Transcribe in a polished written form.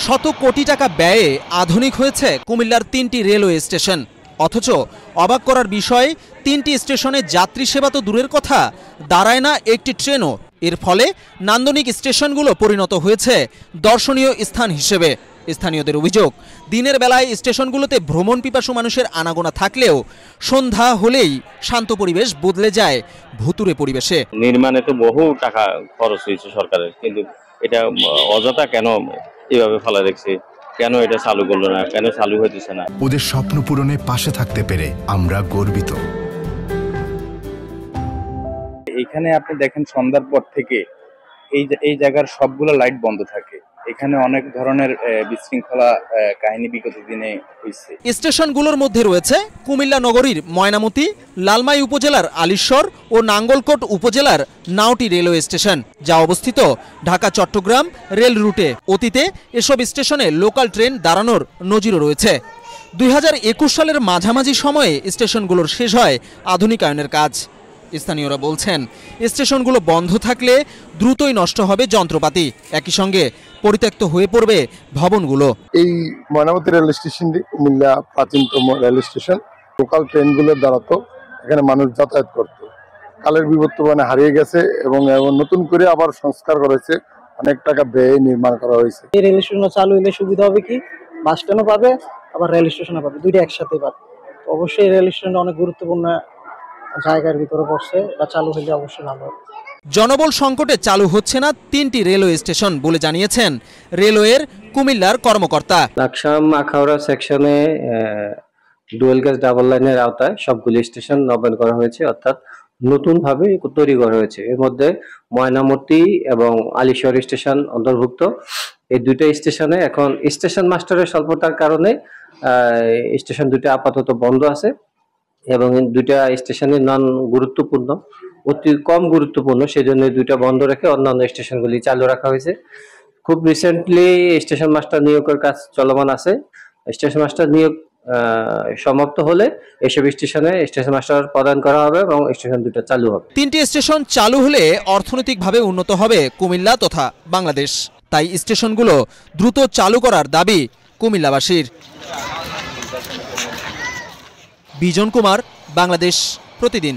শত কোটি টাকা ব্যয়ে আধুনিক হয়েছে কুমিল্লার ৩টি রেলওয়ে স্টেশন। অথচ অবাক করার বিষয়, ৩টি স্টেশনে যাত্রী সেবা তো দূরের কথা, দাঁড়ায় না একটি ট্রেনও। এর ফলে নান্দনিক স্টেশনগুলো পরিণত হয়েছে দর্শনীয় স্থান হিসেবে। স্থানীয়দের অভিযোগ, দিনের বেলায় স্টেশনগুলোতে ভ্রমণ পিপাসু মানুষের আনাগোনা থাকলেও সন্ধ্যা হলেই শান্ত পরিবেশ বদলে যায় ভুতুড়ে পরিবেশে। নির্মাণে তো বহু টাকা খরচ হয়েছে সরকারের, কিন্তু এটা অযথা কেন এভাবে ফেলা রেখেছে? কেন এটা চালু করলো না? কেন চালু হইতেছে না? ওদের স্বপ্ন পূরণে পাশে থাকতে পেরে আমরা গর্বিত। এখানে আপনি দেখেন সন্ধ্যার পর থেকে এই জায়গার সবগুলো লাইট বন্ধ থাকে। এখানে অনেক ধরনের বিশৃঙ্খলা কাহিনী বিগত দিনে হয়েছে। স্টেশনগুলোর মধ্যে রয়েছে কুমিল্লা নগরীর ময়নামতি, লালমাই উপজেলার আলীশ্বর ও নাঙ্গলকোট উপজেলার নাওটি রেলওয়ে স্টেশন, যা অবস্থিত ঢাকা চট্টগ্রাম রেল রুটে। অতীতে এসব স্টেশনে লোকাল ট্রেন দাঁড়ানোর নজিরও রয়েছে। 2021 সালের মাঝামাঝি সময়ে স্টেশনগুলোর শেষ হয় আধুনিকায়নের কাজ। স্থানীয়রা বলছেন, স্টেশনগুলো বন্ধ থাকলে দ্রুতই নষ্ট হবে যন্ত্রপাতি, একই সঙ্গে পরিত্যক্ত হয়ে পড়বে ভবনগুলো। এই ময়নামতি রেল স্টেশনটি কুমিল্লা প্রাচীনতম রেল স্টেশন। লোকাল ট্রেনগুলো দ্বারাতো এখানে মানুষ যাতায়াত করত, কালের বিবর্তমানে হারিয়ে গেছে এবং নতুন করে আবার সংস্কার করেছে, অনেক টাকা ব্যয়ে নির্মাণ করা হয়েছে। এই রেল স্টেশন চালু হলে সুবিধা হবে কি, বাস স্ট্যান্ডও পাবে আবার রেল স্টেশনও পাবে, দুইটা একসাথে পাবে। অবশ্যই রেল স্টেশনটা অনেক গুরুত্বপূর্ণ জায়গার ভিতরে পড়ছে, এটা চালু হলে অবশ্যই ভালো হবে। জনবল সংকটে চালু হচ্ছে না 3টি রেলওয়ে স্টেশন বলে জানিয়েছেন রেলওয়ের কুমিল্লার কর্মকর্তা। লাকসাম আখাউড়া সেকশনে ডুয়েল গেজ ডাবল লাইনের আওতায় সবগুলি স্টেশন নবায়ন করা হয়েছে, অর্থাৎ নতুনভাবে তৈরি করা হয়েছে। এর মধ্যে ময়নামতি এবং আলীশ্বর স্টেশন অন্তর্ভুক্ত। এই দুইটা স্টেশনে এখন স্টেশন মাস্টারের স্বল্পতার কারণে স্টেশন দুটো আপাতত বন্ধ আছে এবং দুইটা স্টেশনের নন গুরুত্বপূর্ণ, অতি কম গুরুত্বপূর্ণ, সেজন্য দুইটা বন্ধ রেখে অন্যান্য স্টেশনগুলি চালু রাখা হয়েছে। খুব রিসেন্টলি স্টেশন মাস্টার নিয়োগের কাজ চলমান আছে। স্টেশন মাস্টার নিয়োগ সমাপ্ত হলে এসব স্টেশনে স্টেশন মাস্টার প্রদান করা হবে এবং স্টেশন দুটো চালু হবে। 3টি স্টেশন চালু হলে অর্থনৈতিকভাবে উন্নত হবে কুমিল্লা তথা বাংলাদেশ। তাই স্টেশনগুলো দ্রুত চালু করার দাবি কুমিল্লাবাসীর। বিজন কুমার, বাংলাদেশ প্রতিদিন।